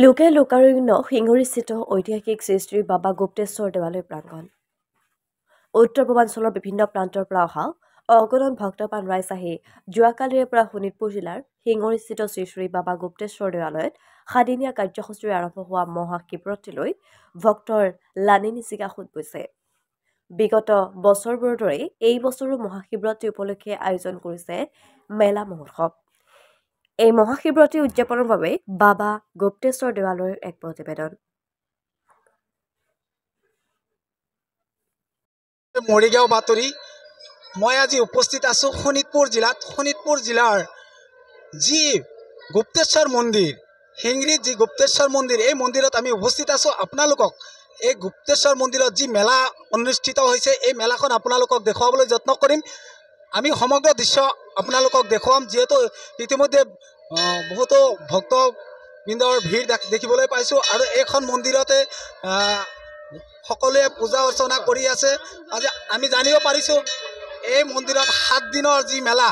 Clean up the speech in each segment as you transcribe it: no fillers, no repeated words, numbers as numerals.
লোকে লোকাৰণ্য সিঙুৰিস্থিত ঐতিহাসিক শ্ৰী শ্ৰী বাবা গুপ্তেশ্বৰ দেৱালয় প্ৰাংগণ। উত্তৰ পূৰ্বাঞ্চলৰ বিভিন্ন প্ৰান্তৰ পৰা অহা অগণন ভক্তপ্ৰাণ ৰাইজ আহি যোৱাকালিৰে পৰা শোণিতপুৰ জিলাৰ সিঙুৰিস্থিত শ্ৰী শ্ৰী বাবা গুপ্তেশ্বৰ দেৱালয়ত সাদিনীয়া কাৰ্যসূচীৰে আৰম্ভ হোৱা মহাশিৱৰাত্ৰিলৈ ভক্তৰ লানি নিচিগা সোঁত বৈছে। বিগত বছৰবোৰৰ দৰে এই বছৰো মহাশিৱৰাত্ৰি উপলক্ষে আয়োজন কৰিছে মেলা মহোৎসৱ। এই মহাশিৱৰাত্ৰি উদযাপনৰ বাবে বাবা গুপ্তেশ্বৰ দেৱালয়ৰ এক প্ৰতিবেদন। মৰিগাঁও বাতৰি। মই আজি উপস্থিত আছোঁ শোণিতপুৰ জিলাৰ যি গুপ্তেশ্বৰ মন্দিৰ, হিংৰিত যি গুপ্তেশ্বৰ মন্দিৰ, এই মন্দিৰত আমি উপস্থিত আছোঁ। আপোনালোকক এই গুপ্তেশ্বৰ মন্দিৰত যি মেলা অনুষ্ঠিত হৈছে, এই মেলাখন আপোনালোকক দেখুৱাবলৈ যত্ন কৰিম। আমি সমগ্ৰ দৃশ্য আপোনালোকক দেখুৱাম, যিহেতু ইতিমধ্যে বহুতো ভক্তবৃন্দৰ ভিৰ দেখিবলৈ পাইছোঁ আৰু এইখন মন্দিৰতে সকলোৱে পূজা অৰ্চনা কৰি আছে। আজি আমি জানিব পাৰিছোঁ এই মন্দিৰত 7 দিনৰ যি মেলা,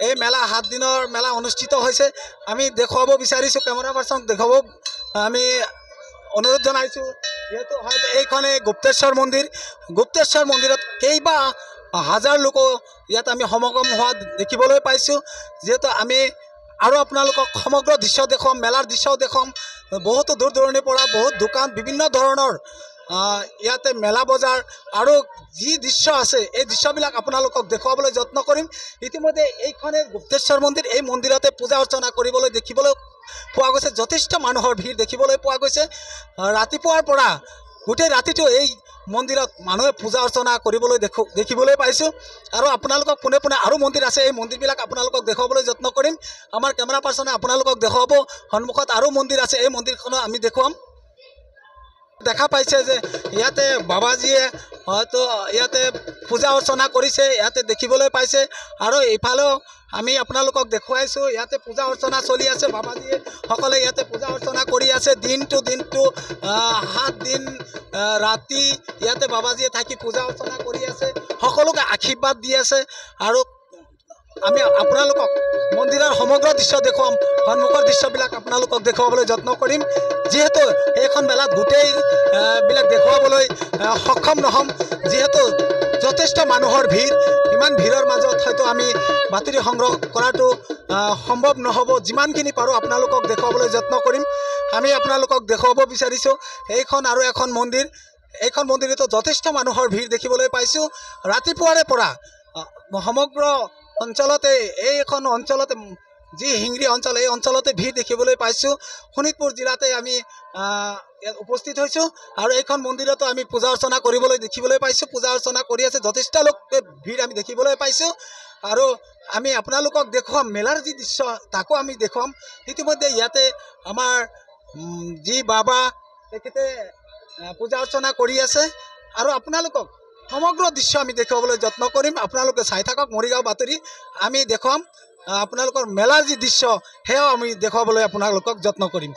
এই মেলা 7 দিনৰ মেলা অনুষ্ঠিত হৈছে। আমি দেখুৱাব বিচাৰিছোঁ, কেমেৰা পাৰ্চনক দেখুৱাব আমি অনুৰোধ জনাইছোঁ। যিহেতু হয়তো এইখনেই গুপ্তেশ্বৰ মন্দিৰত কেইবা হাজাৰ লোকো ইয়াত আমি সমাগম হোৱা দেখিবলৈ পাইছোঁ। যিহেতু আমি আৰু আপোনালোকক সমগ্ৰ দৃশ্য দেখুৱাম, মেলাৰ দৃশ্যও দেখুৱাম। বহুতো দূৰ দূৰণিৰ পৰা বহুত দোকান, বিভিন্ন ধৰণৰ ইয়াতে মেলা বজাৰ আৰু যি দৃশ্য আছে, এই দৃশ্যবিলাক আপোনালোকক দেখুৱাবলৈ যত্ন কৰিম। ইতিমধ্যে এইখনে গুপ্তেশ্বৰ মন্দিৰ, এই মন্দিৰতে পূজা অৰ্চনা কৰিবলৈ দেখিবলৈ পোৱা গৈছে। যথেষ্ট মানুহৰ ভিৰ দেখিবলৈ পোৱা গৈছে। ৰাতিপুৱাৰ পৰা গোটেই ৰাতিটো এই মন্দিৰত মানুহে পূজা অৰ্চনা কৰিবলৈ দেখিবলৈ পাইছোঁ। আৰু আপোনালোকক পোনে পোনে আৰু মন্দিৰ আছে, এই মন্দিৰবিলাক আপোনালোকক দেখুৱাবলৈ যত্ন কৰিম। আমাৰ কেমেৰা পাৰ্চনে আপোনালোকক দেখুৱাব। সন্মুখত আৰু মন্দিৰ আছে, এই মন্দিৰখনো আমি দেখুৱাম। দেখা পাইছে যে ইয়াতে বাবাজীয়ে হয়তো ইয়াতে পূজা অৰ্চনা কৰিছে, ইয়াতে দেখিবলৈ পাইছে। আৰু ইফালেও আমি আপোনালোকক দেখুৱাইছোঁ, ইয়াতে পূজা অৰ্চনা চলি আছে। বাবাজীয়ে সকলে ইয়াতে পূজা অৰ্চনা কৰি আছে। দিনটো 7 দিন ৰাতি ইয়াতে বাবাজীয়ে থাকি পূজা অৰ্চনা কৰি আছে, সকলোকে আশীৰ্বাদ দি আছে। আৰু আমি আপোনালোকক মন্দিৰৰ সমগ্ৰ দৃশ্য দেখুৱাম, সন্মুখৰ দৃশ্যবিলাক আপোনালোকক দেখুৱাবলৈ যত্ন কৰিম। যিহেতু এইখন মেলাত গোটেইবিলাক দেখুৱাবলৈ সক্ষম নহ'ম, যিহেতু যথেষ্ট মানুহৰ ভিৰ। ইমান ভিৰৰ মাজত হয়তো আমি বাতৰি সংগ্ৰহ কৰাটো সম্ভৱ নহ'ব। যিমানখিনি পাৰোঁ আপোনালোকক দেখুৱাবলৈ যত্ন কৰিম। আমি আপোনালোকক দেখুৱাব বিচাৰিছোঁ এইখন আৰু এখন মন্দিৰ। এইখন মন্দিৰতো যথেষ্ট মানুহৰ ভিৰ দেখিবলৈ পাইছোঁ। ৰাতিপুৱাৰে পৰা সমগ্ৰ অঞ্চলতে, এইখন অঞ্চলতে যি হিংৰি অঞ্চল, এই অঞ্চলতে ভিৰ দেখিবলৈ পাইছোঁ। শোণিতপুৰ জিলাতে আমি ইয়াত উপস্থিত হৈছোঁ আৰু এইখন মন্দিৰতো আমি পূজা অৰ্চনা কৰিবলৈ দেখিবলৈ পাইছোঁ। পূজা অৰ্চনা কৰি আছে, যথেষ্ট লোকে ভিৰ আমি দেখিবলৈ পাইছোঁ। আৰু আমি আপোনালোকক দেখুৱাম মেলাৰ যি দৃশ্য, তাকো আমি দেখুৱাম। ইতিমধ্যে ইয়াতে আমাৰ যি বাবা, তেখেতে পূজা অৰ্চনা কৰি আছে আৰু আপোনালোকক সমগ্ৰ দৃশ্য আমি দেখুৱাবলৈ যত্ন কৰিম। আপোনালোকে চাই থাকক মৰিগাঁও বাতৰি। আমি দেখুৱাম আপোনালোকৰ মেলাৰ যি দৃশ্য, সেয়াও আমি দেখুৱাবলৈ আপোনালোকক যত্ন কৰিম।